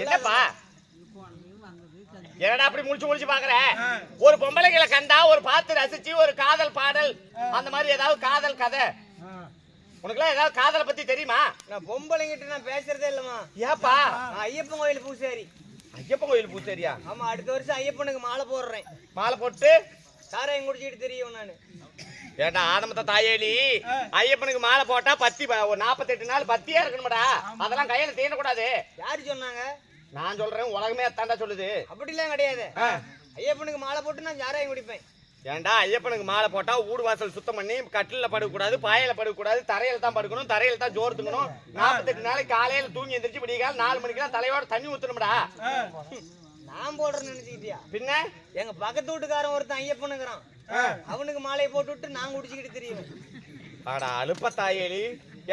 என்னப்பா என்னடா அப்படி முடிச்சு பாக்குற? ஒரு பொம்பளைங்களை கண்டா ஒரு பார்த்து ரசிச்சு ஒரு காதல் பாடல் அந்த மாதிரி ஏதாவது காதல் கதை உனக்குலாம் ஏதாவது காதலை பத்தி தெரியுமா? நான் பொம்பளைங்கிட்ட நான் பேசுறதே இல்லம்மா. ஏப்பா? ஐயப்பன் கோயில் பூசாரி. ஐயப்பன் கோயில் பூசாரியா? ஆமா, அடுத்த வருஷம் ஐயப்பனுக்கு மாலை போடுறேன். மாலை போட்டு சாராயம் குடிச்சிட்டு தெரியும் நானு. ஏண்டா ஆதமத்த தாயேலி, ஐயப்பனுக்கு மாலை போட்டா பத்தி ஒரு 48 நாள் பத்தியா இருக்கணும்டா. அதெல்லாம் கையில தேனக்கூடாது. யாரு சொன்னாங்க? நான் சொல்றேன், உலகமே அத்தாண்டா சொல்லுது. அப்படிலாம் கிடையாது. ஐயப்பனுக்கு மாலை போட்டு நான் சாராயம் குடிப்பேன். ஏண்டா ஐயப்பனுக்கு மாலை போட்டா ஊடு வாசல் சுத்தம் பண்ணி கட்டில படுக்கக்கூடாது, பாயில படுக்கக்கூடாது, தரையில தான் படுக்கணும், தரையில தான் ஜோறு தூங்கணும். 48 நாளைக்கு காலையில தூங்கி எந்திரிச்சு விடிகால் 4 மணிக்கெல்லாம் தலையோட தண்ணி ஊத்தணும்டா. நான் போடுறேன்னு நினைச்சுக்கிட்டியா? பின்ன எங்க பக்கத்து வீட்டுக்காரன் ஒருத்தன் ஐயப்பனுக்குறான், அவனுக்கு மாலையை போட்டு விட்டு நான் குடிச்சுக்கிட்டு தெரியும். ஆடா அலுப்ப தாயேலி,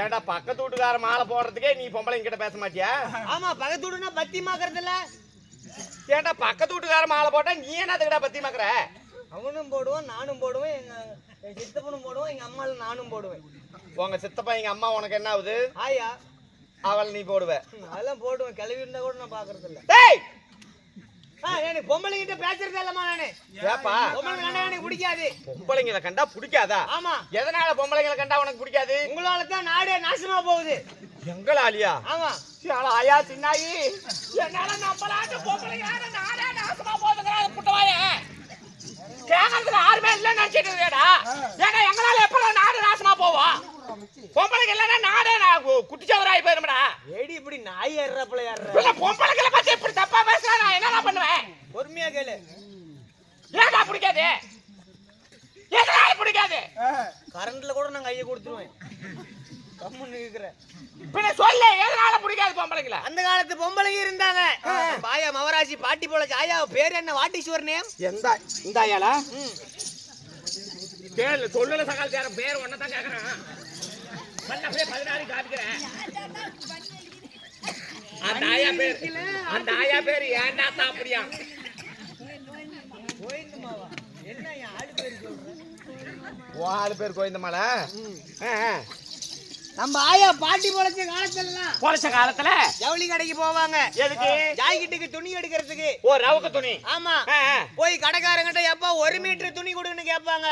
ஏண்டா பக்கத்து வீட்டுக்கார மாலை போடுறதுக்கே நீ பொம்பளைங்க கிட்ட பேச மாட்டியா? ஆமா, பக்கத்து வீட்டுனா பத்தி மாக்குறது இல்ல. ஏண்டா பக்கத்து வீட்டுக்கார மாலை போட்டா நீ என்னதுக்கடா பத்தி மாக்குற? அவனும் போடுவான், நானும் போடுவேன், எங்க சித்தப்பனும் போடுவான், எங்க அம்மால நானும் போடுவேன். உங்க சித்தப்பா எங்க அம்மா உனக்கு என்ன ஆகுது? ஆயா அவள் நீ போடுவ? அதெல்லாம் போடுவேன். கிளவி இருந்தா கூட நான் பாக்குறது இல்ல. டேய், எனக்கு பொம்பளைங்கிட்ட பேசுறதே இல்லம்மா நானு. ஏப்பா? பொம்பளைங்க கண்டா எனக்கு பிடிக்காது. பொம்பளைங்களை கண்டா பிடிக்காதா? ஆமா. எதனால பொம்பளைங்களை கண்டா உனக்கு பிடிக்காது? உங்களால தான் நாடே நாசமா போகுது. எங்களாலியா? ஆமா. ஆயா சின்னாயி, என்னால நம்மளாட்ட பொம்பளைங்களால நாடே நாசமா போகுதுங்கடா புட்டவாயே. கேக்குறதுக்கு யாருமே இல்லைன்னு நினைச்சிட்டு இருக்கேடா. ஏன்னா எங்களால எப்பதான் நாடு நாசமா போவோம்? பொம்பளைங்க இல்லைன்னா நாடே குட்டிச்சவராய் போயிரும்டா. ஏடி இப்படி நாய் ஏறுறப்பல ஏறுற பொம்பளைங்களை பத்தி இப்படி தப்பா பேசுறா, நான் என்னடா பண்ணுவேன்? பொறுமையா கேளு. ஏடா பிடிக்காது? எதனால பிடிக்காது? கரண்ட்ல கூட நான் கையை கொடுத்துருவேன். கம்முன்னு இருக்கிற பின்ன சொல்ல, எதனால பிடிக்காது பொம்பளைங்கள? அந்த காலத்து பொம்பளைங்க இருந்தாங்க. பாயா மவராசி பாட்டி போல. ஆயா பேர் என்ன? What is your name? இந்த ஆயாலா? கேளு, சொல்லுல சகால் தேர பேர் ஒன்னதான் கேக்குறேன். பண்ண அப்படியே 16 காமிக்கிறேன். அந்த ஆயா பேர் ஏண்டா தான் அப்படியா? கோயிந்தமாவா? என்ன ஆளு பேர் சொல்ற? ஓ ஆளு பேர் கோயிந்தமாலா? நம்ம ஆயா பாட்டி பொழைச்ச காலத்துல ஜவுளி கடைக்கு போவாங்க. எதுக்கு? ஜாக்கெட்டுக்கு துணி எடுக்கிறதுக்கு. ஓ ரவுக்கு துணி. ஆமா. போய் கடைக்காரங்கிட்ட எப்பா 1 மீட்டர் துணி கொடுன்னு கேட்பாங்க.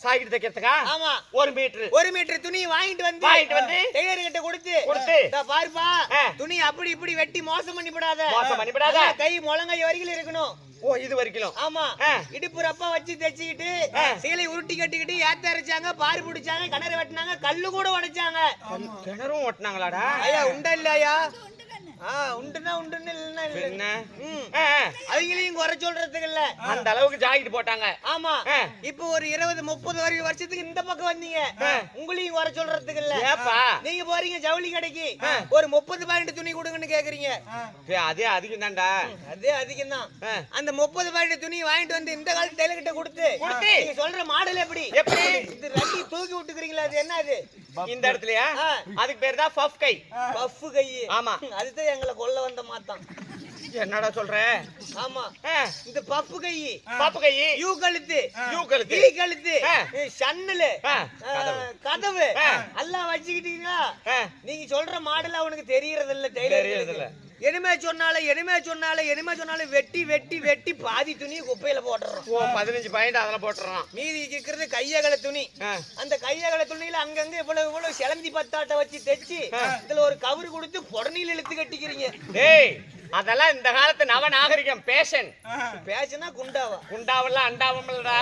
சாக்கெட்டு தைக்கிறதுக்கா? ஆமா. 1 மீட்டர் துணி வாங்கிட்டு வந்து டெய்லர் கிட்ட கொடுத்து பாருப்பா, துணி அப்படி இப்படி வெட்டி மோசம் பண்ணிவிடாத, கை முழங்கை வரைக்கும் இருக்கணும். ஓ இது வரைக்கும்? ஆமா. இடுப்பு ரப்பா வச்சு தைச்சிக்கிட்டு சீலை உருட்டி கட்டிக்கிட்டு ஏத்த அரைச்சாங்க, பாரு பிடிச்சாங்க, கிணறு வெட்டினாங்க, கல்லு கூட உடைச்சாங்க. கிணறும் ஓட்டினாங்களாடா? ஐயா உண்டா இல்லையா? உண்டுன்னா உண்டுன்னு இல்லைன்னா இல்ல. அவங்களையும் குறை சொல்றதுக்கு இல்ல, அந்த அளவுக்கு ஜாக்கெட் போட்டாங்க. ஆமா. இப்ப ஒரு 20-30 வருஷத்துக்கு இந்த பக்கம் வந்தீங்க, உங்களையும் குறை சொல்றதுக்கு இல்ல. நீங்க போறீங்க ஜவுளி கடைக்கு, ஒரு 30 பாயிண்ட் துணி கொடுங்கன்னு கேக்குறீங்க. அதே அதிகம் தான்டா. அதே அதிகம் தான். அந்த 30 பாயிண்ட் துணி வாங்கிட்டு வந்து இந்த காலத்து டெய்லர் கிட்ட கொடுத்து நீங்க சொல்ற மாடல் எப்படி இது ரெட்டி தூக்கி விட்டுக்கிறீங்களா? அது என்ன? அது இந்த இடத்துலயா? அதுக்கு பேர் தான் பஃப் கை. பஃப் கை. ஆமா. அதுதான் எங்களை கொல்ல வந்த மாத்தான். என்னடா சொல்ற? ஆமா. இந்த பஃப் கை, யூ கழுத்து, ஈ கழுத்து, சன்னலு, கதவு எல்லாம் வச்சுக்கிட்டீங்களா? நீங்க சொல்ற மாடல் அவனுக்கு தெரியறது இல்ல. டெய்லர் எனிமே சொன்னாலும் வெட்டி வெட்டி வெட்டி பாதி துணி குப்பையில போட்டுறோம். 15 பாயிண்ட் அதெல்லாம் போட்டுறோம். மீதி இருக்கிறது கையகல துணி. அந்த கையகல துணியில அங்கங்க இவ்வளவு செலந்தி பத்தாட்டை வச்சு தைச்சு இதுல ஒரு கவர் கொடுத்து புடனில இழுத்து கட்டிக்கிறீங்க. ஏய் அதெல்லாம் இந்த காலத்து நவ நாகரிகம். பேஷனா குண்டாவெல்லாம் அண்டாவம்லடா.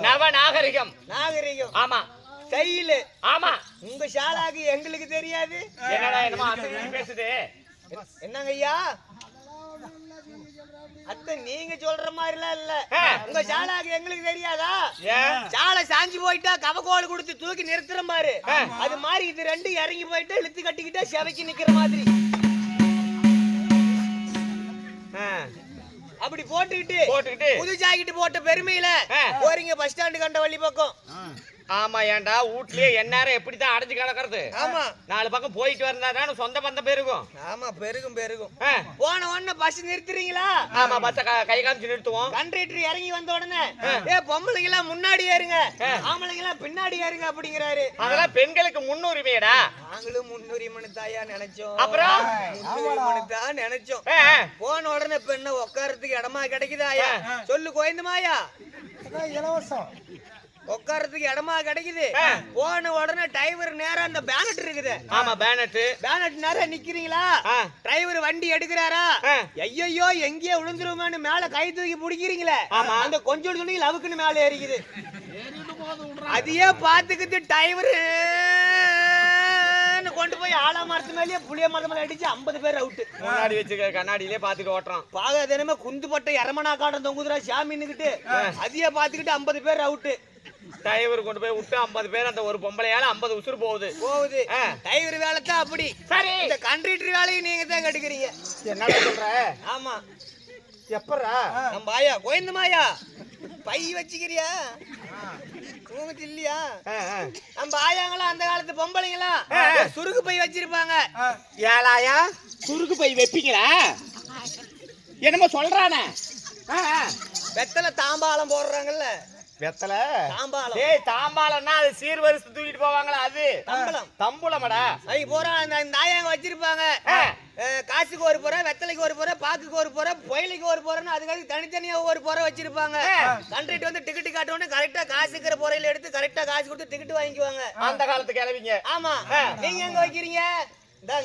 நவ நாகரிகம். ஆமா. ஸ்டைல். ஆமா. உங்க ஷாலாக்கு எங்களுக்கு தெரியாது. என்னடா என்னமோ அசைச்சு பேசுது? என்னங்க ஐயா? அத்தை நீங்க சொல்ற மாதிரிலாம் இல்ல. உங்க சாலாக்கு எங்களுக்கு தெரியாதா? சாலை சாஞ்சி போயிட்டா கவகோல் கொடுத்து தூக்கி நிறுத்துற மாதிரி, அது மாதிரி இது ரெண்டு இறங்கி போயிட்டு இழுத்து கட்டிக்கிட்டா செவைக்கு நிக்கிற மாதிரி அப்படி போட்டுக்கிட்டு புது ஜாக்கெட் போட்ட பெருமையில போறீங்க பஸ் ஸ்டாண்டு கண்ட வழி பக்கம். ஆமா ஏன்டா வீட்லயே எந்நேரம் எப்படித்தான் அடைஞ்சு கிடக்கிறது? ஆமா 4 பக்கம் போயிட்டு வந்தாதான் சொந்த பந்தம் பெருகும். ஆமா பெருகும் போன உடனே பஸ் நிறுத்துறீங்களா? ஆமா பஸ் கை காமிச்சு நிறுத்துவோம். கண்டக்டர் இறங்கி வந்த உடனே பொம்பளைங்க எல்லாம் முன்னாடி ஏறுங்க, ஆம்பளைங்க எல்லாம் பின்னாடி ஏறுங்க அப்படிங்கிறாரு. அதெல்லாம் பெண்களுக்கு முன்னுரிமையடா. நாங்களும் முன்னுரிமை தாயா நினைச்சோம். அப்புறம் முன்னுரிமை தான் நினைச்சோம். போன உடனே இப்ப என்ன உட்காரத்துக்கு இடமா கிடைக்குதாயா? சொல்லு கோயந்துமாயா. இலவசம் உட்காரத்துக்கு இடமா கிடைக்குது. போன உடனே டிரைவர் நேரா அந்த பேனட் இருக்குது. ஆமா பேனட் நேரா நிக்கிறீங்களா? டிரைவர் வண்டி எடுக்கிறாரா? ஐயோ எங்கேயே விழுந்துருமான்னு மேல கை தூக்கி பிடிக்கிறீங்களே, அந்த கொஞ்சம் துணி லவுக்குன்னு மேல ஏறிக்குது. அதையே பாத்துக்கிட்டு டிரைவர் கொண்டு போய் ஆலமரத்து மேலேயே புளிய மரத்து மேல அடிச்சு 50 பேர் அவுட்டு. முன்னாடி வச்சுக்க கண்ணாடியிலே பாத்துட்டு ஓட்டுறான். பாக தினமே குந்துப்பட்ட இரமணா காட்டம் தொங்குதுரா சாமின்னுக்கிட்டு அதையே பாத்துக்கிட்டு 50 பேர் அவுட்டு. டிரைவர் கொண்டு போய் விட்டு 50 பேர், அந்த ஒரு பொம்பளையால 50 உசுறு போகுது. டிரைவர் வேலை தான் அப்படி. சரி இந்த கண்டக்டர் வேலையை நீங்க தான் கட்டுக்கிறீங்க. என்ன சொல்ற? ஆமா எப்பறா நம்ம ஆயா கோயந்தமாயா பை வச்சுக்கிறியா? தூங்கச்சு இல்லையா? நம்ம ஆயாங்களா அந்த காலத்து பொம்பளைங்களா சுருக்கு பை வச்சிருப்பாங்க. ஏலாயா சுருக்கு பை வைப்பீங்களா? என்னமோ சொல்றானே. வெத்தலை தாம்பாளம் போடுறாங்கல்ல, வெத்தலை தாம்பாளம். டேய் தாம்பாளம்னா அது சீர்வரிசை தூக்கிட்டு போவாங்களா? அது தம்பளம். தம்புளமடா. அங்க போறா அந்த ஆயாங்க வச்சிருப்பாங்க. காசுக்கு ஒரு புறை, வெத்தலைக்கு ஒரு புறை, பாக்குக்கு ஒரு புறை, புயலுக்கு ஒரு புறைன்னு அதுக்காக தனித்தனியா ஒவ்வொரு புறை வச்சிருப்பாங்க. கண்டக்டர் வந்து டிக்கெட் காட்டணும், கரெக்டா காசுக்கிற புறையில எடுத்து கரெக்டா காசு கொடுத்து டிக்கெட் வாங்கிக்குவாங்க. அந்த காலத்து கிளவிங்க. ஆமா நீங்க எங்க வைக்கிறீங்க?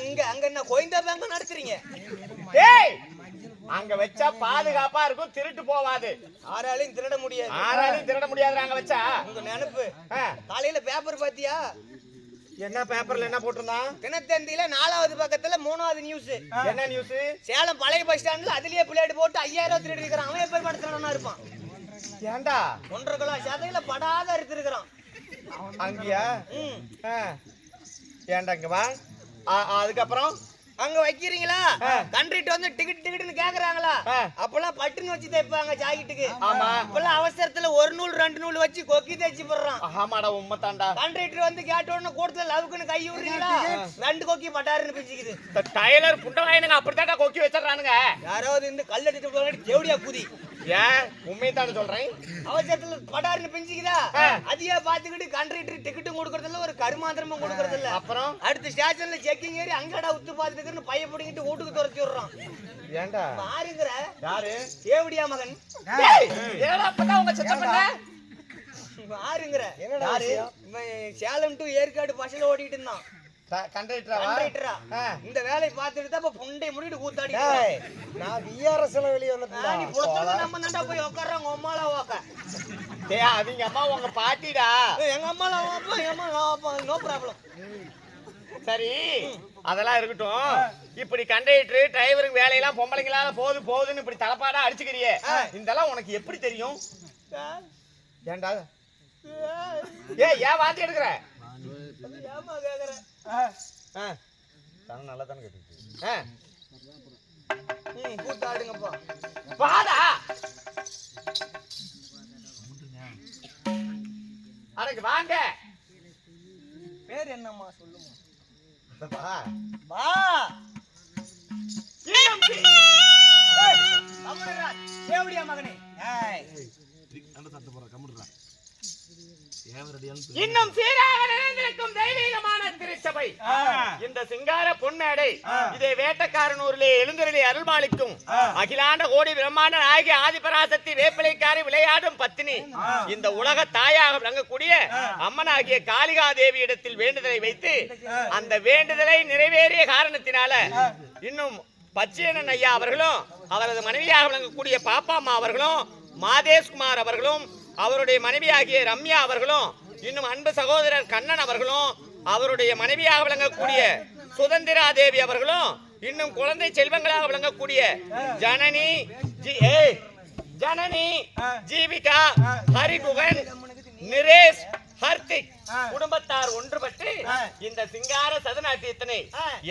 இங்க அங்க என்ன கோயந்தா பேங்க் நடத்துறீங்க? டேய் அங்க வச்சா பாதுகாப்பா இருக்கும், திருட்டு போவாது. ஆறாலையும் திருட முடியாது. ஆறாலையும் திருட முடியாது அங்க வச்சா. உங்க நினைப்பு. காலையில பேப்பர் பாத்தியா? என்ன பேப்பர்ல என்ன போட்டிருந்தான்? தினத்தந்தியில 4வது பக்கத்துல 3வது நியூஸ். என்ன நியூஸ்? சேலம் பழைய பஸ் ஸ்டாண்ட்ல அதுலயே பிளேட் போட்டு 5000 திருடி இருக்கான். அவன் எப்ப படத்துலனா இருப்பான்? ஏண்டா 1.5 கிலோ சதையில படாத அறுத்திருக்கான். அங்கயா? ஏண்டா இங்க வா. அதுக்கப்புறம் அங்க வைக்கிறீங்களா? கண்டக்டர் வந்து டிக்கெட்னு கேக்குறாங்களா? அப்பெல்லாம் பட்டுன்னு வச்சு தைப்பாங்க ஜாக்கெட்டுக்கு. ஆமா இப்பெல்லாம் அவசரத்துல 1 நூல் 2 நூல் வச்சு கொக்கி தைச்சு போடுறான். ஆமாடா உண்மைதான்டா. கண்டக்டர் வந்து கேட்ட உடனே கூட்டத்துல லவுக்குன்னு கை விடுறீங்களா? 2 கொக்கி பட்டாருன்னு பிச்சுக்குது. டைலர் புண்டவாயனுங்க அப்படித்தான்டா கொக்கி வச்சிடறானுங்க. யாராவது இந்த கல் அடிச்சு போறாடி தேவடியா குதி. ஏன் உண்மைதானே சொல்றேன்? அவசரத்துல பட்டாருன்னு பிஞ்சுக்குதா? அதையே பாத்துக்கிட்டு கண்டக்டர் டிக்கெட்டும் கொடுக்கறதில்ல, ஒரு கருமாந்திரமும் கொடுக்கறதில்ல. அப்புறம் அடுத்த ஸ்டேஷன்ல செக்கிங் ஏறி அங்கடா உத்து பாத்துட்டு பைய பிடிக்கிட்டு வீட்டுக்கு துரத்தி விடுறான். ஏண்டா மாறுங்கிற யாரு? தேவடியா மகன். ஏடா அப்பதான் உங்க சித்தப்பண்ண மாறுங்கிற யாரு? சேலம் டு ஏற்காடு பஸ்ல ஓடிட்டு இருந்தான். கண்டக்டரா? இந்த வேலையை பார்த்துட்டு தான் புண்டை முடிட்டு கூத்தாடி. நான் விஆர்எஸ்ல வெளிய வந்தேன். நீ புலத்துல நம்ம தாண்டா போய் உட்கார்றாங்க. அம்மால வாக்க. டேய் அவங்க அம்மா உங்க பாட்டிடா. எங்க அம்மால வாப்பா, எங்க அம்மால வாப்பா, நோ ப்ராப்ளம். சரி அதெல்லாம் இருக்கட்டும். இப்படி கண்டக்டர் டிரைவருக்கு வேலையெல்லாம் பொம்பளைங்களால போகுதுன்னு இப்படி தலப்பாடா அடிச்சுக்கிறியே, இதெல்லாம் உனக்கு எப்படி தெரியும்? ஏண்டா ஏன் வாந்தி எடுக்கிற? ஏமா கேக்குற? நல்லா தானே கேட்டுச்சு. கூத்தாடுங்கப்பா வாடா. அடக்கு வாங்க. பேர் என்னம்மா சொல்லுமா? வா வா. தேவடியா மகனே. இன்னும் சீராக நிறைந்திருக்கும் தெய்வீகமான திருச்சபை இந்த சிங்கார பொன்மேடை. இதை வேட்டக்காரனூரிலே எழுந்தருளி அருள்மாளிக்கும் அகிலாண்ட கோடி பிரம்மாண்ட நாயகி ஆதிபராசக்தி வேப்பிலைக்காரி விளையாடும் பத்தினி இந்த உலக தாயாக விளங்கக்கூடிய அம்மனாகிய காளிகா தேவி இடத்தில் வேண்டுதலை வைத்து அந்த வேண்டுதலை நிறைவேறிய காரணத்தினால இன்னும் பச்சையண்ணன் ஐயா அவர்களும் அவரது மனைவியாக விளங்கக்கூடிய பாப்பாம்மா அவர்களும் மாதேஷ்குமார் அவர்களும் அவருடைய மனைவியாகிய ரம்யா அவர்களும் இன்னும் அன்பு சகோதரர் கண்ணன் அவர்களும் அவருடைய மனைவியாக விளங்கக்கூடிய சுதந்திரா தேவி அவர்களும் இன்னும் குழந்தை செல்வங்களாக விளங்கக்கூடிய ஜனனி ஜீவிகா ஹரிகுகன் நிரேஷ் ஹர்திக் குடும்பத்தார் ஒன்றுபட்டு இந்த சிங்கார சதுநாட்டியத்தினை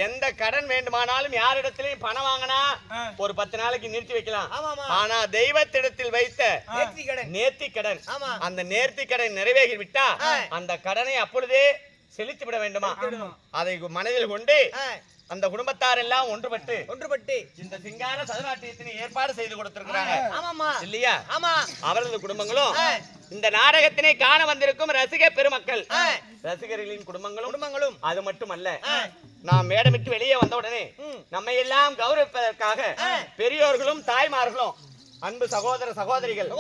எந்த கடன் வேண்டுமானாலும் யாரிடத்திலையும் பணம் வாங்கினா ஒரு 10 நாளைக்கு நிறுத்தி வைக்கலாம். ஆனா தெய்வத்திடத்தில் வைத்த நேர்த்தி கடன், அந்த நேர்த்தி கடன் நிறைவேறி விட்டா அந்த கடனை அப்பொழுதே செலுத்தி விட வேண்டுமா? அதை மனதில் கொண்டு அந்த குடும்பத்தார் எல்லாம் ஒன்றுபட்டு இந்த சிங்கார சதுநாட்டியத்தினை ஏற்பாடு செய்து கொடுத்திருக்கிறாங்க. இல்லையா? அவரது குடும்பங்களும் இந்த நாடகத்தினை காண வந்திருக்கும் ரசிக பெருமக்கள், ரசிகர்களின் குடும்பங்களும் அது மட்டுமல்ல, நாம் மேடமிட்டு வெளியே வந்த உடனே நம்மை எல்லாம் கௌரவிப்பதற்காக பெரியோர்களும் தாய்மார்களும் அன்பு சகோதர சகோதரிகள்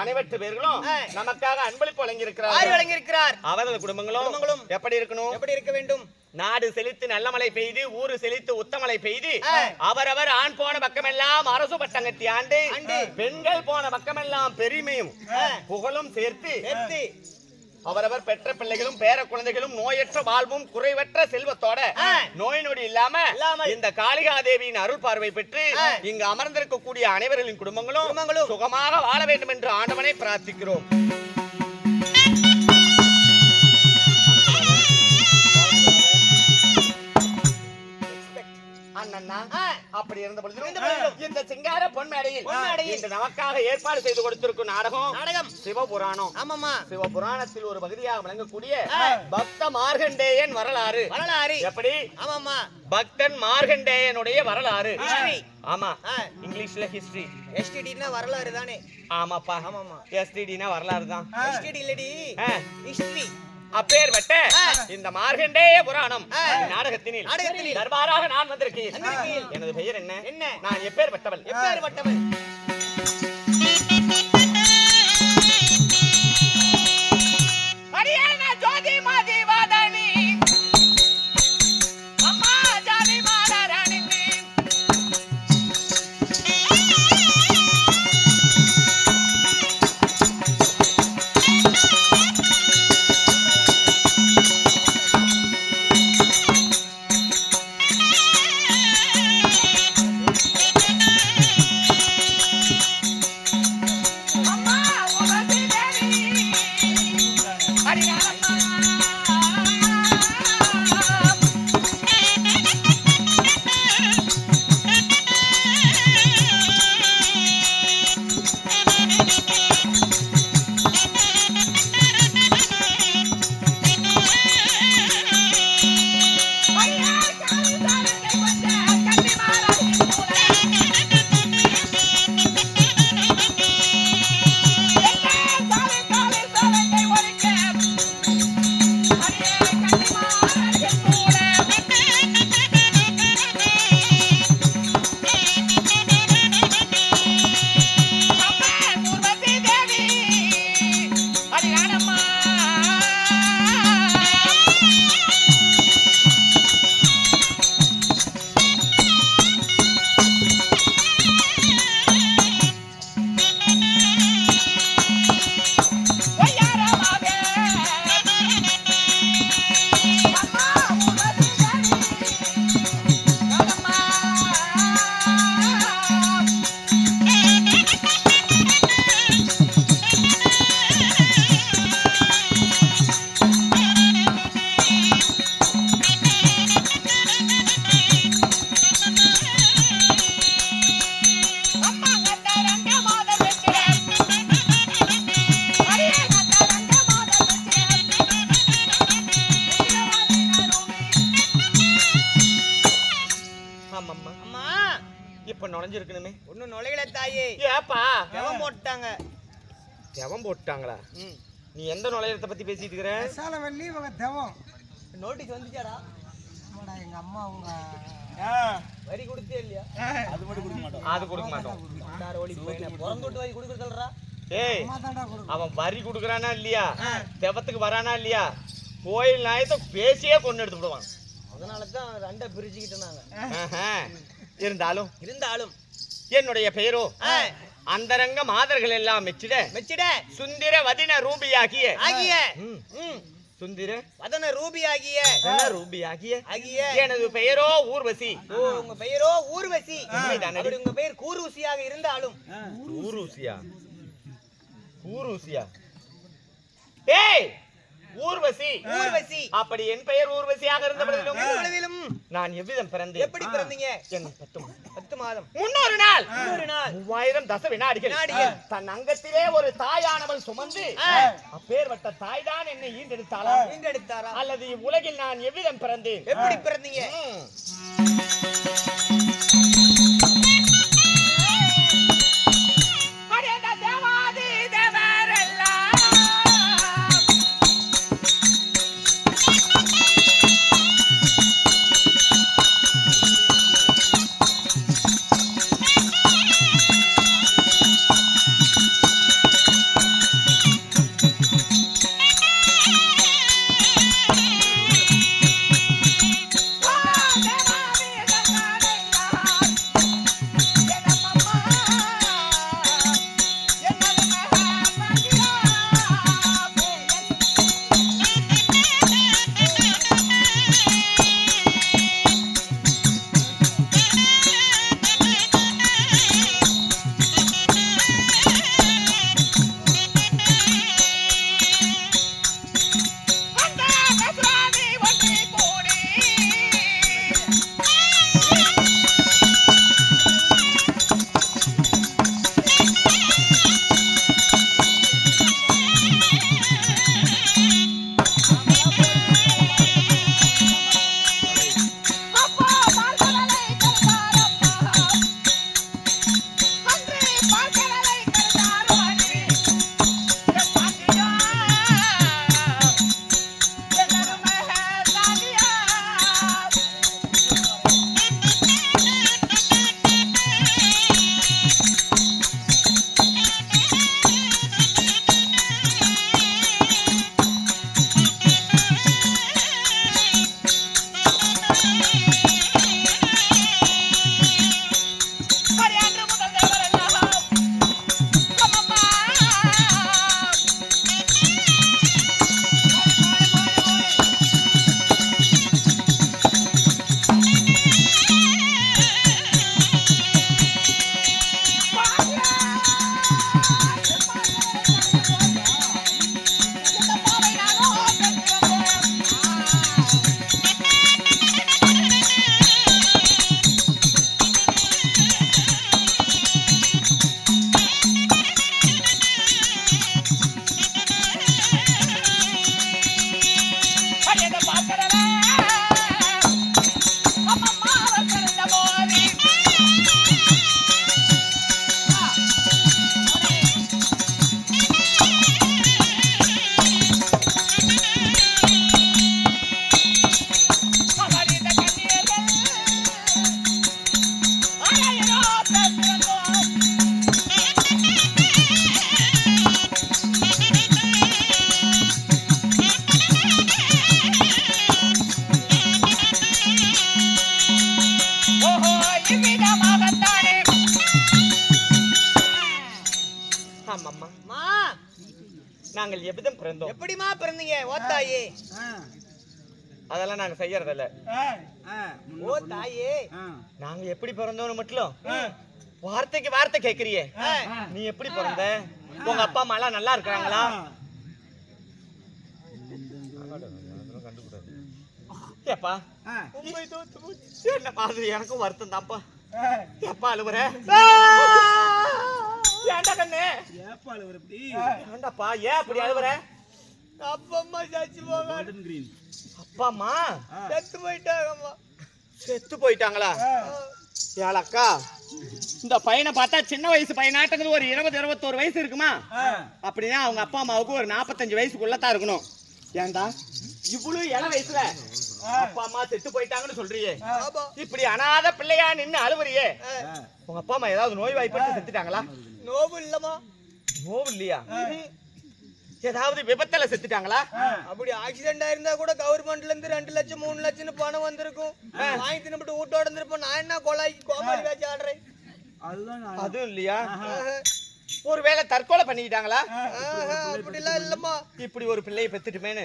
அனைவற்று பேர்களும் நமக்காக அன்பளிப்பு வழங்கியிருக்கிறார். அவரது குடும்பங்களும் எப்படி இருக்க வேண்டும்? நாடு செழித்து நல்ல மழை பெய்து, ஊரு செழித்து உத்தமலை பெய்து, அவரவர் ஆண் போன பக்கமெல்லாம் அரசு பட்டங்கட்டி ஆண்டு, பெண்கள் போன பக்கமெல்லாம் பெருமையும் புகழும் சேர்த்து அவரவர் பெற்ற பிள்ளைகளும் பேர குழந்தைகளும் நோயற்ற வாழ்வும் குறைவற்ற செல்வத்தோட நோய் நொடி இல்லாம இந்த காளிகாதேவியின் அருள் பார்வை பெற்று இங்கு அமர்ந்திருக்கக்கூடிய அனைவர்களின் குடும்பங்களும் சுகமாக வாழ வேண்டும் என்று ஆண்டவனை பிரார்த்திக்கிறோம். அப்படி இருந்த பொழுது இந்த சிங்கார பொன்மேடையில் இன்று நமக்காக ஏற்பாடு செய்து கொடுத்திருக்கும் நாடகம் சிவபுராணம். சிவபுராணத்தில் ஒரு பகுதியாக விளங்கக்கூடிய பக்த மார்கண்டேயன் வரலாறு. எப்படி? பக்தன் மார்கண்டேயனுடைய வரலாறு. ஆமா, இங்கிலீஷ்ல ஹிஸ்டரி. எஸ்டிடினா வரலாறு தானே? ஆமாப்பா, எஸ்டிடினா வரலாறு தான். எஸ்டிடி இல்லடி, ஹிஸ்டரி. அப்பேற்பட்ட இந்த மார்கண்டேய புராணம் நாடகத்தினில் தர்பாராக நான் வந்திருக்கேன். எனது பெயர் என்ன? நான் எப்பேற்பட்டவள்? நுழைஞ்சிருக்கணுமே. ஒன்னும் நுழையல தாயே. ஏப்பா எவன் போட்டாங்க? எவன் போட்டாங்களா? நீ எந்த நுழையறத பத்தி பேசிட்டு இருக்கற? சாலவள்ளி இவங்க தெவம். நோட்டீஸ் வந்துச்சாடா? ஆமாடா, எங்க அம்மா அவங்க வரி கொடுத்தே இல்லையா? அது மட்டும் கொடுக்க மாட்டோம். அது கொடுக்க மாட்டோம். தார ஓடி பையனே பொறந்தோட்டு வரி கொடுக்கறதல்றா. ஏய், அவன் வரி கொடுக்கறானா இல்லையா? தெவத்துக்கு வரானா இல்லையா? கோயில் நாயத்தை பேசியே கொண்டு எடுத்து விடுவான். அதனால தான் ரெண்ட பிரிச்சுக்கிட்டாங்க. இருந்தாலும் என்னுடைய பெயரோ அந்தரங்க மாதர்கள் எல்லாம் மெச்சிட சுந்தர வதன ரூபியாகிய சுந்தர வதன ரூபியாகிய எனது பெயரோ ஊர்வசி. உங்க பெயரோ ஊர்வசி. உங்க பெயர் கூர்வசியாக இருந்தாலும் ஊர்வசியா? ஏய், ஊர்வசி. ஊர்வசி. அப்படி என் பெயர் ஊர்வசியாக இருந்த பொழுதிலும் நான் எவ்விதம் பிறந்தேன்? எப்படி பிறந்தீங்க? என் 10 மாதம். முன்னொரு நாள் 3000 தச வினாடிகள் தன் அங்கத்திலே ஒரு தாயானவள் சுமந்து அப்பேர்வட்ட தாய்தான் என்னை ஈண்டெடுத்தாளா அல்லது இவ்வுலகில் நான் எவ்விதம் பிறந்தேன்? எப்படி பிறந்தீங்க? நாங்கள் எவ்விதம் பிறந்தோம்? எப்படிமா பிறந்தீங்க? ஓ தாயே. அதெல்லாம் நாங்க செய்யறதில்ல. ஓ தாயே, நாங்க எப்படி பிறந்தோம்னு மட்டும் வார்த்தைக்கு வார்த்தை கேக்குறியே. நீ எப்படி பிறந்த? உங்க அப்பா அம்மா எல்லாம் நல்லா இருக்காங்களா? ஏப்பா என்ன மாதிரி எனக்கும் வருத்தம் தான்ப்பா. எப்பா அழுவுற? ஏன்டா கண்ணு? ஏன்டாப்பா ஏன் அப்படி அழுவுற? அப்பா அம்மா சச்சு போங்க. அப்பா அம்மா செத்து போயிட்டாங்கம்மா. செத்து போயிட்டாங்களா? ஏலக்கா, இந்த பையனை பார்த்தா சின்ன வயசு பையனாட்டங்கிறது ஒரு 20-21 வயசு இருக்குமா? அப்படின்னா அவங்க அப்பா அம்மாவுக்கு ஒரு 45 வயசுக்குள்ளதான் இருக்கணும். ஏன்டா இவ்வளவு இள வயசுல அப்பா அம்மா செத்து போயிட்டாங்கன்னு சொல்றியே? இப்படி அனாதை பிள்ளையா நின்னு அழுவுறியே, உங்க அப்பா அம்மா ஏதாவது நோய் வாய்ப்பட்டு செத்துட்டாங்களா? நோவு இல்லம்மா. நோவு இல்லையா? ஏதாவது விபத்துல செத்துட்டாங்களா? அப்படி ஆக்சிடென்ட் ஆயிருந்தா கூட கவர்மெண்ட்ல இருந்து 2 லட்சம் 3 லட்சம் பணம் வந்திருக்கும். வாங்கி தின்னுட்டு வீட்டோட இருந்திருப்போம். நான் என்ன கோமாளி வேச்சு ஆடுறேன்? அதுவும் இல்லையா? ஒருவேளை தற்கொலை பண்ணிக்கிட்டாங்களா? அப்படிலாம் இல்லம்மா. இப்படி ஒரு பிள்ளையை பெத்துட்டுமேனு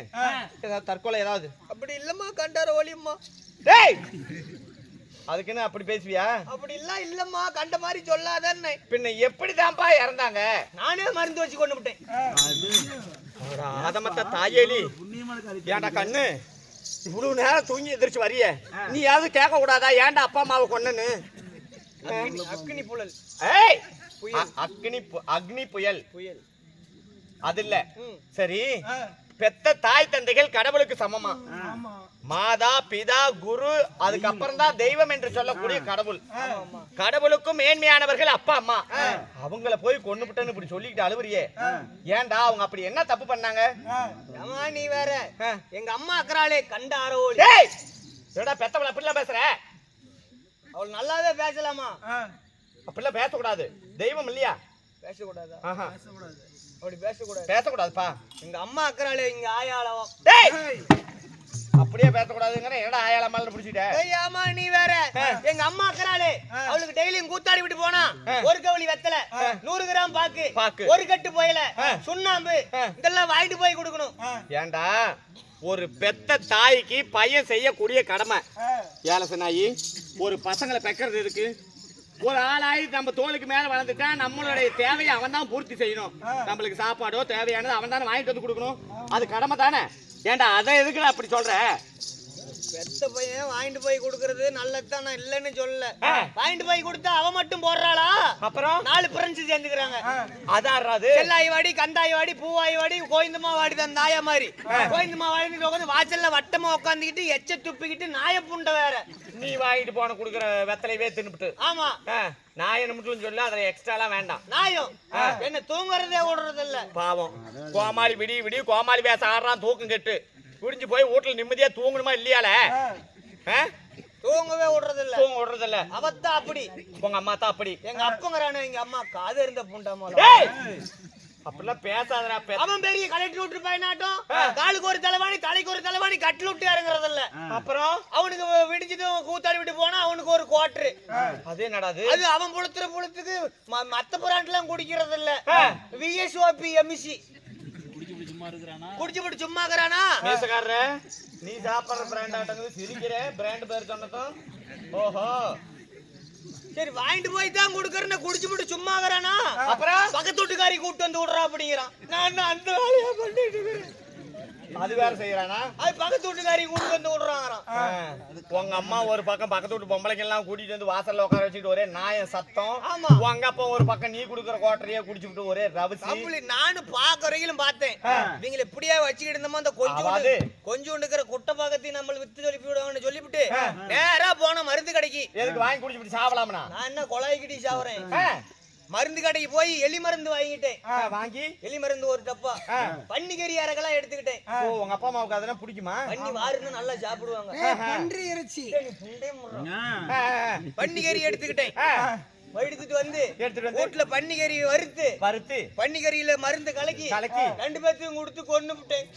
ஏதாவது தற்கொலை ஏதாவது? அப்படி இல்லம்மா. கண்டார ஒளியம்மா. டேய், அதுக்குன்னு அப்படி பேசுவியா? அப்படி எல்லாம் இல்லம்மா. கண்ட மாதிரி சொல்லாதன்னு. பின்ன எப்படிதான்ப்பா இறந்தாங்க? நானே மருந்து வச்சு கொண்டு விட்டேன். அதமத்த தாயேலி, ஏன்டா கண்ணு இவ்வளவு நேரம் தூங்கி எந்திரிச்சு வரிய நீ யாவது கேட்க கூடாதா ஏன்டா அப்பா அம்மாவை கொன்னன்னு அக்னி புயல் ஏய் அக்னி புயல் புயல் அது இல்ல சரி பெத்த தாய் தந்தைகள் கடவுளுக்கு சமமா மாதா பிதா குரு அதுக்கப்புறம் தான் தெய்வம் என்று சொல்லக்கூடிய கடவுள் கடவுளுக்கும் மேன்மையானவர்கள் அப்பா அம்மா அவங்கள போய் கொன்னுபிட்டன்னு இப்படி சொல்லிக்கிட்டு அழுவுறியே ஏன்டா அவங்க அப்படி என்ன தப்பு பண்ணாங்க நீ வேற எங்க அம்மா அக்கறாளே கண்ட ஆரோலி ஏடா பெத்தவள அப்படிலாம் பேசுற அவள் நல்லாவே பேசலாமா அப்படிலாம் பேசக்கூடாது தெய்வம் இல்லையா பேசக்கூடாதா ஆஹா அப்படி பேசக்கூடாது பேசக்கூடாதுப்பா எங்க அம்மா அக்கறாளே இங்க ஆயாளவம் அப்படியே பேசக்கூடாதுங்கிற என்னடா ஆயாளமால பிடிச்சிட்ட ஆமா நீ வேற எங்க அம்மா அக்கறாளே அவளுக்கு டெய்லியும் கூத்தாடி விட்டு போனா ஒரு கவளி வெத்தல 100 கிராம் பாக்கு ஒரு கட்டு போயல சுண்ணாம்பு இதெல்லாம் வாங்கிட்டு போய் கொடுக்கணும் ஏண்டா ஒரு பெத்த தாய்க்கு பையன் செய்யக்கூடிய கடமை ஏலசனாயி ஒரு பசங்களை பெக்கிறது இருக்கு ஒரு ஆளாயி நம்ம தோளுக்கு மேல வளர்ந்துட்டா நம்மளுடைய தேவையை அவன் தான் பூர்த்தி செய்யணும் நம்மளுக்கு சாப்பாடோ தேவையானது அவன் தானே வாங்கிட்டு வந்து கொடுக்கணும் அது கடமை தானே ஏண்டா அதை எதுக்குடா அப்படி சொல்ற பெத்த பையன் வாங்கிட்டு போய் கொடுக்கறது நல்லதுதான் நான் இல்லன்னு சொல்லல வாங்கிட்டு போய் கொடுத்தா அவ மட்டும் போடுறாளா அப்புறம் 4 பிரெஞ்சு சேர்ந்துக்கிறாங்க அதாறாது செல்லாய் வாடி கந்தாய் வாடி பூவாய் வாடி கோயந்தமா வாடி தான் நாயா மாதிரி கோயந்தமா வாடி உட்காந்து வாசல்ல வட்டமா உட்காந்துக்கிட்டு எச்ச துப்பிக்கிட்டு நாய புண்டை வேற நீ வாங்கிட்டு போன குடுக்குற வெத்தலைவே தின்னுபிட்டு ஆமா நாயன் மட்டும் சொல்ல அதுல எக்ஸ்ட்ராலாம் வேண்டாம் நாயம் என்ன தூங்குறதே ஓடுறது இல்ல பாவம் கோமாளி விடி கோமாளி பேச ஆடுறான் தூக்கம் கெட்டு குடிஞ்சு போய் வீட்டுல நிம்மதியா தூங்கணுமா இல்லையால தூங்கவே விடுறது இல்ல தூங்க விடுறது இல்ல அவத்தா அப்படி உங்க அம்மா தான் அப்படி எங்க அப்பங்கறானே எங்க அம்மா காது இருந்த புண்டா போல அப்படிலாம் பேசாதடா அவன் பெரிய கலெக்டர் விட்டு போயினாட்டும் காலுக்கு ஒரு தலைவாணி தலைக்கு ஒரு தலைவாணி கட்டில் விட்டு இறங்குறது இல்ல அப்புறம் அவனுக்கு விடிஞ்சதும் கூத்தாடி விட்டு போனா அவனுக்கு ஒரு குவார்டர் அதே நடாது அது அவன் புளுத்துற புளுத்துக்கு மத்த பிராண்ட் எல்லாம் குடிக்கிறது இல்ல விஎஸ்ஓபி எம்சி குடிச்சு விட்டு சும்மா இருக்கிறானா பேசக்காரர நீ சாப்பிடுற பிராண்ட் ஆட்டங்க சிரிக்கிற பிராண்ட் பேர் சொன்னதும் ஓஹோ சரி வாங்கிட்டு போய் தான் குடுக்கறேன்னு குடிச்சு விட்டு சும்மா இருக்கிறானா அப்புறம் பக்கத்து வீட்டுக்காரி கூட்டு வந்து விடுறா அப்படிங்கிறான் நான் அந்த வேலையா பண்ணிட்டு இருக்கிறேன் அது வேற செய்யறானா அது பக்கத்து வீட்டுக்காரி கூட்டு வந்து விடுறாங்கறான் உங்க அம்மா ஒரு பக்கம் பக்கத்து வீட்டு பொம்பளைங்க எல்லாம் கூட்டிட்டு வந்து வாசல்ல உட்கார வச்சுட்டு ஒரே நாயம் சத்தம் ஆமா உங்க அப்பா ஒரு பக்கம் நீ குடுக்குற கோட்டரையே குடிச்சுட்டு ஒரே ரவசி அப்படி நானும் பாக்குறீங்களும் பார்த்தேன் நீங்க இப்படியே வச்சுக்கிட்டு இருந்தோமா அந்த கொஞ்சம் இருக்கிற குட்டை பாக்கத்தையும் நம்மள வித்து சொல்லி விடுவாங்கன்னு சொல்லிவிட்டு நேரா போன மருந்து கடைக்கு எதுக்கு வாங்கி குடிச்சுட்டு சாவலாம்னா நான் என்ன கொலாய்கிட்டி சாவறேன் மருந்து கடைக்கு போய் எலி மருந்து வாங்கிட்டேன் வாங்கி எலி மருந்து ஒரு டப்பா பன்னிக்கறி அரைக்கலாம் எடுத்துக்கிட்டேன் உங்க அப்பா அம்மாவுக்கு அதெல்லாம் பிடிக்குமா பன்னி வாருன்னு நல்லா சாப்பிடுவாங்க பன்றி இறைச்சி பன்னிக்கறி எடுத்துக்கிட்டேன் எடுத்துட்டு வந்து வீட்டுல பன்னிக்கறி வறுத்து பன்னிக்கறியில மருந்து கலக்கி 2 பேர்த்தையும் கொடுத்து கொண்டு விட்டேன்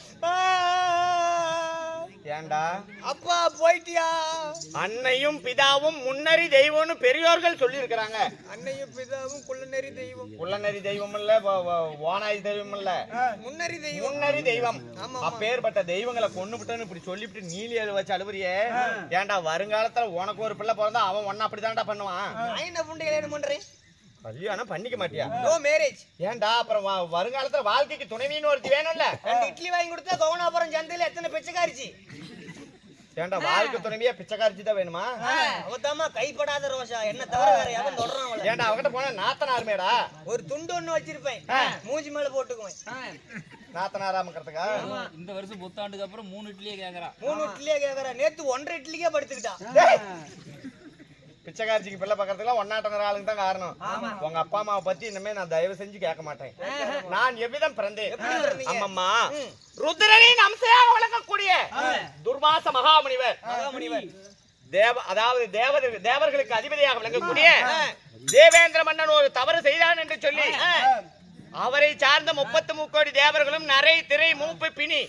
ஏண்டா அப்பா போயிட்டியா அன்னையும் பிதாவும் முன்னறி தெய்வம்னு பெரியோர்கள் சொல்லி இருக்காங்க அன்னையும் பிதாவும் குள்ளநெறி தெய்வம் இல்ல ஓனாய் தெய்வம் இல்ல முன்னறி தெய்வம் அப்பேற்பட்ட தெய்வங்களை கொன்னுபிட்டன்னு இப்படி சொல்லிவிட்டு நீலி வச்சு அழுவுறியே ஏன்டா வருங்காலத்துல உனக்கு ஒரு பிள்ளை பிறந்தா அவன் ஒன்ன அப்படிதான்டா பண்ணுவான் நான் என்ன புண்டை கல்யாணம் பண்றேன் கல்யாணம் பண்ணிக்க மாட்டியா நோ மேரேஜ் ஏன்டா அப்புறம் வருங்காலத்துல வாழ்க்கைக்கு துணைவின்னு ஒருத்தி வேணும்ல 2 இட்லி வாங்கி கொடுத்தா கவுனாபுரம் சந்தையில எத்தனை பிச்சைக்காரிச்சி ஏன்டா வாழ்க்கை துணைவியா பிச்சைக்காரிச்சி தான் வேணுமா அவதாமா கைப்படாத ரோஷா என்ன தவிர வேற யாரும் தொடறான் ஏன்டா அவகிட்ட போனா நாத்தனார் மேடா ஒரு துண்டு ஒண்ணு வச்சிருப்பேன் மூஞ்சி மேல போட்டுக்குவேன் நாத்தனாராமக்கிறதுக்கா இந்த வருஷம் புத்தாண்டுக்கு அப்புறம் 3 இட்லியே கேக்குறான் 3 இட்லியே கேக்குறா நேத்து 1.5 இட்லிக்கே படுத்துக்கிட்டான் பிச்சைக்காரிச்சிக்கு பிள்ளை பக்கத்துல ஒன்னாட்டங்கிற ஆளுங்க தான் காரணம் உங்க அப்பா அம்மாவை பத்தி இனிமே நான் தயவு செஞ்சு கேட்க மாட்டேன் நான் எவ்விதம் பிறந்தேன் அம்மம்மா ருத்ரனின் அம்சையாக விளங்கக்கூடிய துர்வாச மகாமுனிவர் அதாவது தேவர்களுக்கு அதிபதியாக விளங்கக்கூடிய தேவேந்திர மன்னன் ஒரு தவறு செய்தான் என்று சொல்லி அவரை சார்ந்த 33 கோடி தேவர்களும் நரை திரை மூப்பு பிணி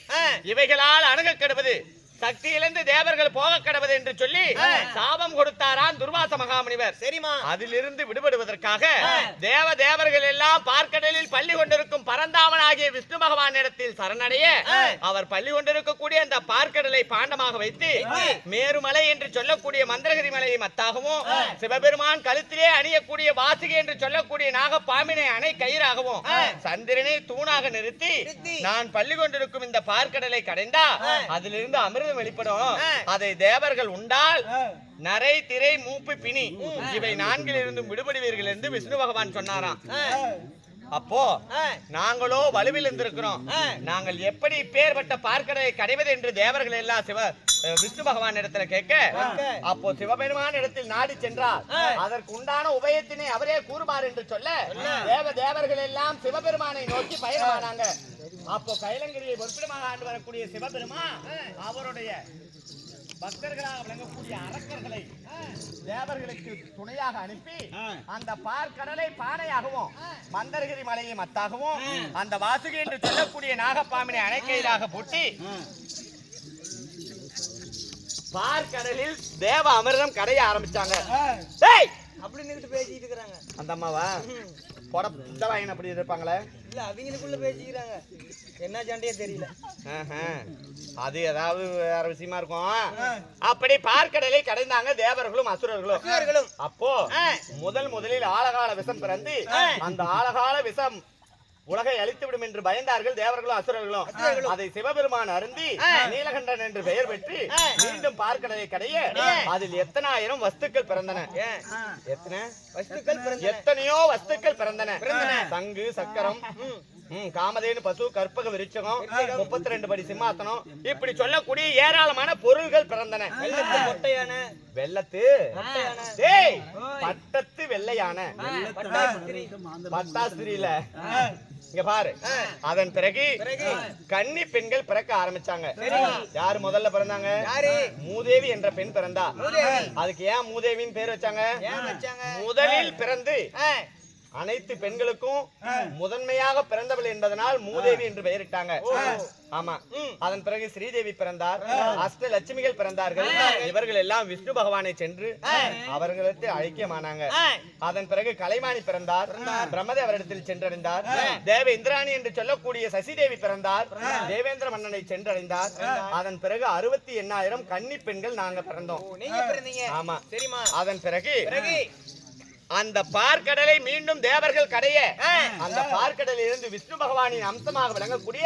இவைகளால் அணுக கெடுவது சக்தி இழந்து தேவர்கள் போக கடவுது என்று சொல்லி சாபம் கொடுத்தாராம் துர்வாச மகாமுனிவர். சரிமா. அதிலிருந்து விடுபடுவதற்காக தேவர்கள் எல்லாம் பார்க்கடலில் பள்ளி கொண்டிருக்கும் பரந்தாமன் ஆகிய விஷ்ணு பகவான் இடத்தில் சரணடைய அவர் பள்ளி கொண்டிருக்கக்கூடிய அந்த பார்க்கடலை பாண்டமாக வைத்து மேருமலை என்று சொல்லக்கூடிய மந்திரகிரி மலையை மத்தாகவும் சிவபெருமான் கழுத்திலே அணியக்கூடிய வாசிகை என்று சொல்லக்கூடிய நாகப்பாம்பினை அணை கயிறாகவும் சந்திரனை தூணாக நிறுத்தி நான் பள்ளி கொண்டிருக்கும் இந்த பார்க்கடலை கடைந்தா அதிலிருந்து அமிர்தம் வெளிப்படும். அதை தேவர்கள் உண்டால் நரை திரை மூப்பு பிணி இவை நான்கிலிருந்து விடுபடுவீர்கள் என்று விஷ்ணு பகவான் சொன்னாராம். அப்போ நாங்களோ வலுவில் இருந்திருக்கிறோம். நாங்கள் எப்படி பேர்பட்ட பார்க்கடலை கடைவது என்று தேவர்கள் எல்லாம் விஷ்ணு பகவான் இடத்துல கேட்க அப்போ சிவபெருமான் இடத்தில் நாடி சென்றார். அதற்கு உண்டான உபயத்தினை அவரே கூறுவார் என்று சொல்ல தேவர்கள் எல்லாம் சிவபெருமானை நோக்கி பயணமானாங்க. அப்போ கைலங்கிரியை பொறுப்பிடமாக ஆண்டு வரக்கூடிய சிவபெருமான் அவருடைய பக்தர்களாக விளங்கக்கூடிய அரக்கர்களை தேவர்களுக்கு துணையாக அனுப்பி அந்த பார்க்கடலை பானையாகவும் மந்தரகிரி மலையை மத்தாகவும் அந்த வாசுகி என்று சொல்லக்கூடிய நாகப்பாம்பினை அணைக்கையிலாக பூட்டி பார்க்கடலில் தேவ அமிர்தம் கடைய ஆரம்பிச்சாங்க. அப்படின்னு பேசிட்டு இருக்காங்க அந்த அம்மாவா அப்படி இருப்பாங்களே இல்ல அவங்களுக்குள்ள பேசிக்கிறாங்க. என்ன சண்டையே தெரியல. அது ஏதாவது வேற விஷயமா இருக்கும். அப்படி பார்க்கடலை கடைந்தாங்க தேவர்களும் அசுரர்களும். அப்போ முதலில் ஆழகால விஷம் பிறந்து அந்த ஆழகால விஷம் உலகை அழித்துவிடும் என்று பயந்தார்கள் தேவர்களும் அசுரர்களும். அதை சிவபெருமான் அருந்தி நீலகண்டன் என்று பெயர் பெற்று மீண்டும் பார்க்கடலை கடைய அதில் எத்தனாயிரம் வஸ்துக்கள் பிறந்தன. எத்தனையோ வஸ்துக்கள் பிறந்தன. சங்கு சக்கரம் காமதேனு பசு கற்பக விருட்சகம் 32 படி சிம்மாசனம் இப்படி சொல்லக்கூடிய ஏராளமான பொருள்கள் பிறந்தன. வெள்ளத்து பட்டத்து வெள்ளையான பட்டாஸ்திரியில இங்க பாரு. அதன் பிறகு கன்னி பெண்கள் பிறக்க ஆரம்பிச்சாங்க. யாரு முதல்ல பிறந்தாங்க? மூதேவி என்ற பெண் பிறந்தா. அதுக்கு ஏன் மூதேவின்னு பேர் வச்சாங்க? முதலில் பிறந்து அனைத்து பெண்களுக்கும் முதன்மையாக பிறந்தவள் என்பதனால் மூதேவி என்று பெயரிட்டாங்க. ஆமா. அதன் பிறகு ஸ்ரீதேவி பிறந்தார். அஷ்டலட்சுமிகள் பிறந்தார்கள். இவர்கள் எல்லாம் விஷ்ணு பகவானை சென்று அவர்களுக்கு ஐக்கியமானாங்க. அதன் பிறகு கலைமானி பிறந்தார். பிரம்மதேவரிடத்தில் சென்றடைந்தார். தேவ இந்திராணி என்று சொல்லக்கூடிய சசிதேவி பிறந்தார். தேவேந்திர மன்னனை சென்றடைந்தார். அதன் பிறகு 68,000 கன்னி பெண்கள் நாங்க பிறந்தோம். ஆமா. அதன் பிறகு அந்த பார்க்கடலை மீண்டும் தேவர்கள் கடைய அந்த பார்க்கடலில் இருந்து விஷ்ணு பகவானின் அம்சமாக விளங்கக்கூடிய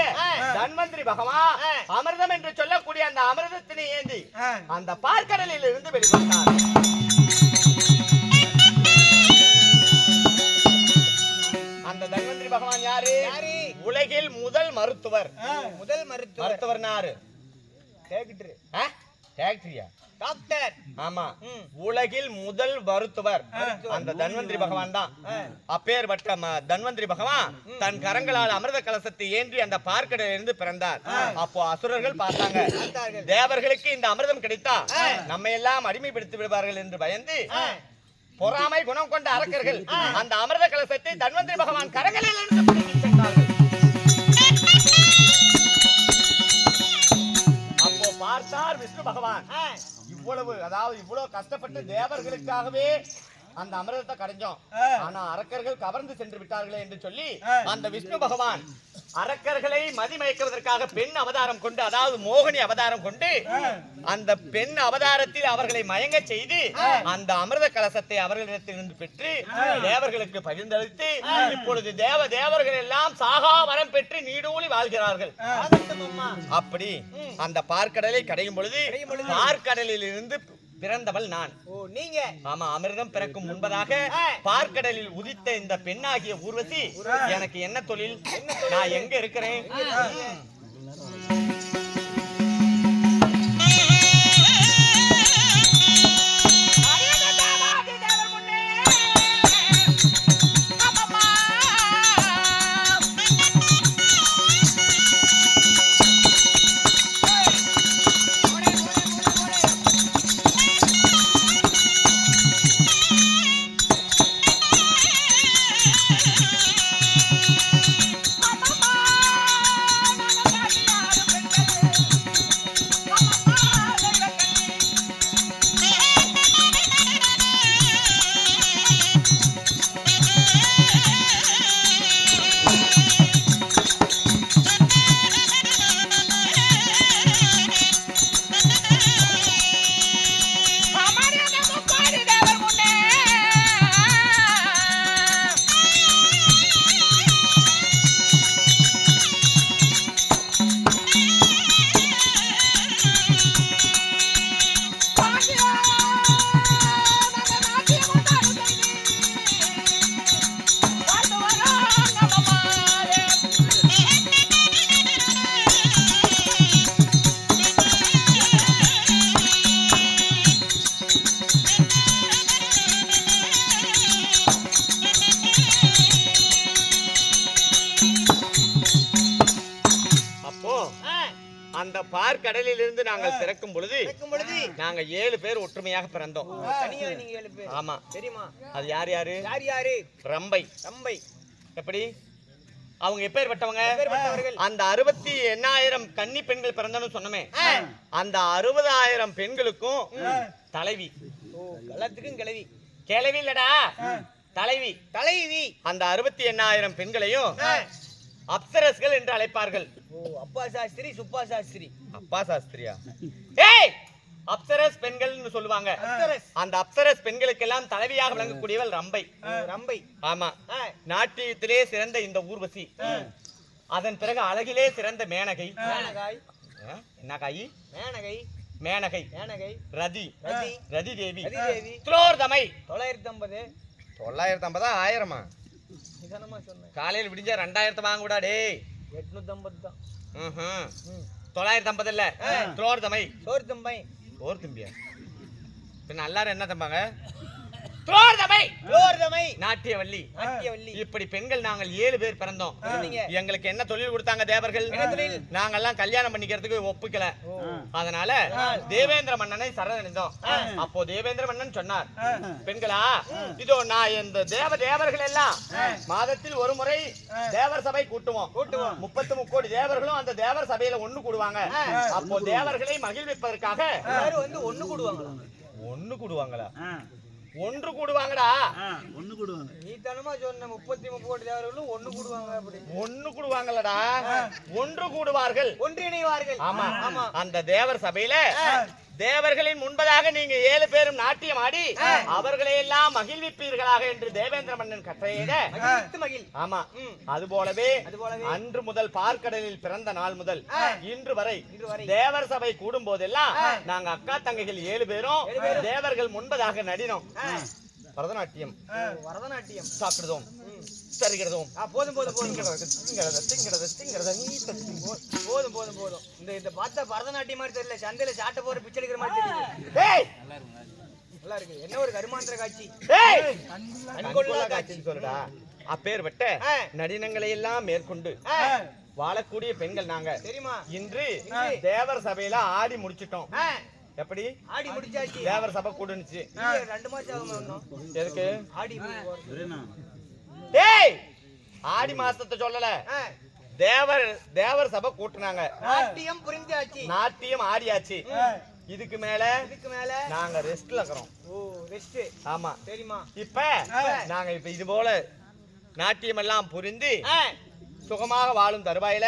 தன்வந்திரி பகவான் அமிர்தம் என்று சொல்லக்கூடிய அந்த அமிர்தத்தினை ஏந்தி அந்த பார்க்கடலில் இருந்து வெளிப்பட்டார். அந்த தன்வந்திரி பகவான் யாரு? உலகில் முதல் மருத்துவர். மருத்துவர் யாரு? டாக்டர். ஆமா. உலகில் முதல் மருத்துவர் அந்த தன்வந்திரி பகவான் தான். அப்பேற்பட்ட தன்வந்திரி பகவான் தன் கரங்களால் அமிர்த கலசத்தை ஏந்தி அந்த பார்க்கடலில் இருந்து பிறந்தார். அப்போ அசுரர்கள் பார்த்தாங்க, தேவர்களுக்கு இந்த அமிர்தம் கிடைத்தா நம்ம எல்லாம் அடிமைப்படுத்தி விடுவார்கள் என்று பயந்து பொறாமை குணம் கொண்ட அரக்கர்கள் அந்த அமிர்த கலசத்தை தன்வந்திரி பகவான் கரங்களில் இருந்து பிடித்து சென்றார்கள். அப்போ பார்த்தார் விஷ்ணு பகவான், இவ்வளவு கஷ்டப்பட்டு தேவர்களுக்காகவே அந்த அமிர்தத்தை கடைஞ்சோம், ஆனா அரக்கர்கள் கவர்ந்து சென்று விட்டார்களே என்று சொல்லி அந்த விஷ்ணு பகவான் அரக்கர்களை மதிமயக்குவதற்காக பெண் அவதாரம் கொண்டு, அதாவது மோகினி அவதாரம் கொண்டு அந்த பெண் அவதாரத்தில் அவர்களை மயங்க செய்து அந்த அமிர்த கலசத்தை அவர்களிடத்திலிருந்து பெற்று தேவர்களுக்கு பகிர்ந்தளித்து இப்பொழுது தேவர்கள் எல்லாம் சாகா வரம் பெற்று நீடூழி வாழ்கிறார்கள். அப்படி அந்த பார்க்கடலை கடையும் பொழுது பார்க்கடலில் இருந்து பிறந்தவள் நான். நீங்க? ஆமா. அமிர்தம் பிறக்கும் முன்பதாக பார்க்கடலில் உதித்த இந்த பெண்ணாகிய ஊர்வசி எனக்கு என்ன தொழில், நான் எங்க இருக்கிறேன்? பார்க்கடலில் இருந்து நாங்கள் பிறக்கும் பொழுது நாங்க 7 பேர் ஒற்றுமையாக பிறந்தோம். தனியா நீங்க 7 பேர். ஆமா தெரியுமா? அது யார் யாரு? யாரு? ரம்பை. ரம்பை. எப்படி அவங்க எப்பேற்பட்டவங்க? எப்பேற்பட்டவர்கள்? அந்த 68,000 கன்னி பெண்கள் பிறந்தன்னு சொன்னமே, அந்த 60,000 பெண்களுக்கும் தலைவி. எல்லாத்துக்கும் கிளவி. கிளவி இல்லடா, தலைவி. தலைவி. அந்த 68,000 பெண்களையும் அப்சரஸ்கள் என்று அழைப்பார்கள். ஓ, அப்பா சாஸ்திரி, சுப்பா சாஸ்திரி. அப்பா சாஸ்திரியா? ஏய், அப்சரஸ் பெண்கள்னு சொல்லுவாங்க. அந்த அப்சரஸ் பெண்களுக்கெல்லாம் தலைவியாக விளங்கக்கூடியவள் ரம்பை. ரம்பை. ஆமா, நாட்டியத்திலே சிறந்த இந்த ஊர்வசி. அதன் பிறகு அழகிலே சிறந்த மேனகை. மேனகாய். என்ன காய்? மேனகை. மேனகை. மேனகை. ரதி. ரதி. ரதி தேவி. ரதி தேவி. துலோர்தமை. 950. 950 1000மா? நிதானமா சொன்னேன். காலையில் விடிஞ்சா 2000 வாங்க கூடா டேய். 850 தான். 950 இல்ல, துலோர்தமை. சோர்தம்பை. சோர் திம்பியா? பின்ன எல்லாரும் என்ன தம்பாங்க? துலோர்தமை. சோர்தமை. நாட்டியவல்லி. நாட்டியவல்லி. இப்படி பெண்கள் நாங்கள் 7 பேர் பிறந்தோம். எங்களுக்கு என்ன தொழில் கொடுத்தாங்க தேவர்கள்? நாங்கெல்லாம் கல்யாணம் பண்ணிக்கிறதுக்கு ஒப்புக்கல. அதனால தேவேந்திர மன்னனை சரணடைந்தோம். அப்போ தேவேந்திர மன்னன் சொன்னார், பெண்களா, இதோ நான் இந்த தேவர்கள் எல்லாம் மாதத்தில் ஒரு முறை தேவர் சபை கூட்டுவோம். 33 கோடி தேவர்களும் அந்த தேவர் சபையில ஒண்ணு கூடுவாங்க. அப்போ தேவர்களை மகிழ்விப்பதற்காக வந்து ஒண்ணு கூடுவாங்களா? ஒண்ணு கூடுவாங்களா? ஒன்று கூடுவாங்கடா. ஒண்ணு கூடுவாங்க. நீ தானமா சொன்ன 33 கோடி தேவர்களும் ஒண்ணு கூடுவாங்க. அப்படி ஒண்ணு கூடுவாங்களடா, ஒன்று கூடுவார்கள், ஒன்றிணைவார்கள். ஆமா ஆமா. அந்த தேவர் சபையில தேவர்களின் முன்பதாக நீங்க 7 பேரும் நாட்டியம் ஆடி அவர்களை எல்லாம் மகிழ்விப்பீர்களாக என்று தேவேந்திர மன்னன் கட்டளையிட, ஆமா, அது போலவே அன்று முதல் பார்க்கடலில் பிறந்த நாள் முதல் இன்று வரை தேவர் சபை கூடும் போதெல்லாம் நாங்க அக்கா தங்கைகள் 7 பேரும் தேவர்கள் முன்பதாக நடினோம். பரதநாட்டியம். பரதநாட்டியம் சாப்பிடுதோம், தருகிறதும். போதும் போதும் போதும். போதும் போதும் போதும். இந்த பார்த்தா பரதநாட்டியம் மாதிரி தெரியல, சந்தையில சாட்ட போற பிச்சை எடுக்கிற மாதிரி தெரியுது. நல்லா இருக்கு. என்ன ஒரு கருமாந்திர காட்சி. கண்கொள்ளா காட்சின்னு சொல்லுடா. அப்பேற்பட்ட நடினங்களை எல்லாம் மேற்கொண்டு வாழக்கூடிய பெண்கள் நாங்க. தெரியுமா? இன்று தேவர் சபையில ஆடி முடிச்சிட்டோம். எப்படி ஆடி முடிச்சாச்சு? தேவர் சபை கூடுனுச்சு. 2 மாசம் ஆகும். எதுக்கு ஆடி? டேய், ஆடி மாசத்தை சொல்லல, தேவர் சபை கூட்டுனாங்க. நாட்டியம் புரிஞ்சாச்சு, நாட்டியம் ஆடியாச்சு. இதுக்கு மேல நாங்க ரெஸ்ட்ல இருக்கிறோம். ஓ, ரெஸ்ட். ஆமா, தெரியுமா? இப்ப நாங்க இது போல நாட்டியம் எல்லாம் புரிந்து சுகமாக வாழும் தருவாயில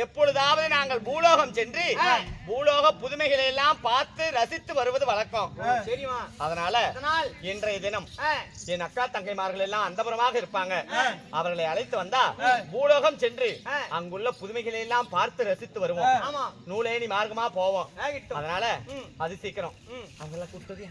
எப்பொழுதாவது நாங்கள் பூலோகம் சென்று பூலோக புதுமைகளை எல்லாம் பார்த்து ரசித்து வருவது வழக்கம். அதனால இன்றைய தினம் என் அக்கா தங்கைமார்கள் எல்லாம் அந்தபுரமாக இருப்பாங்க. அவர்களை அழைத்து வந்தா பூலோகம் சென்று அங்குள்ள புதுமைகளை எல்லாம் பார்த்து ரசித்து வருவோம். நூலேணி மார்க்கமா போவோம். அதனால அது சீக்கிரம் அவங்கள கூப்பிட்டு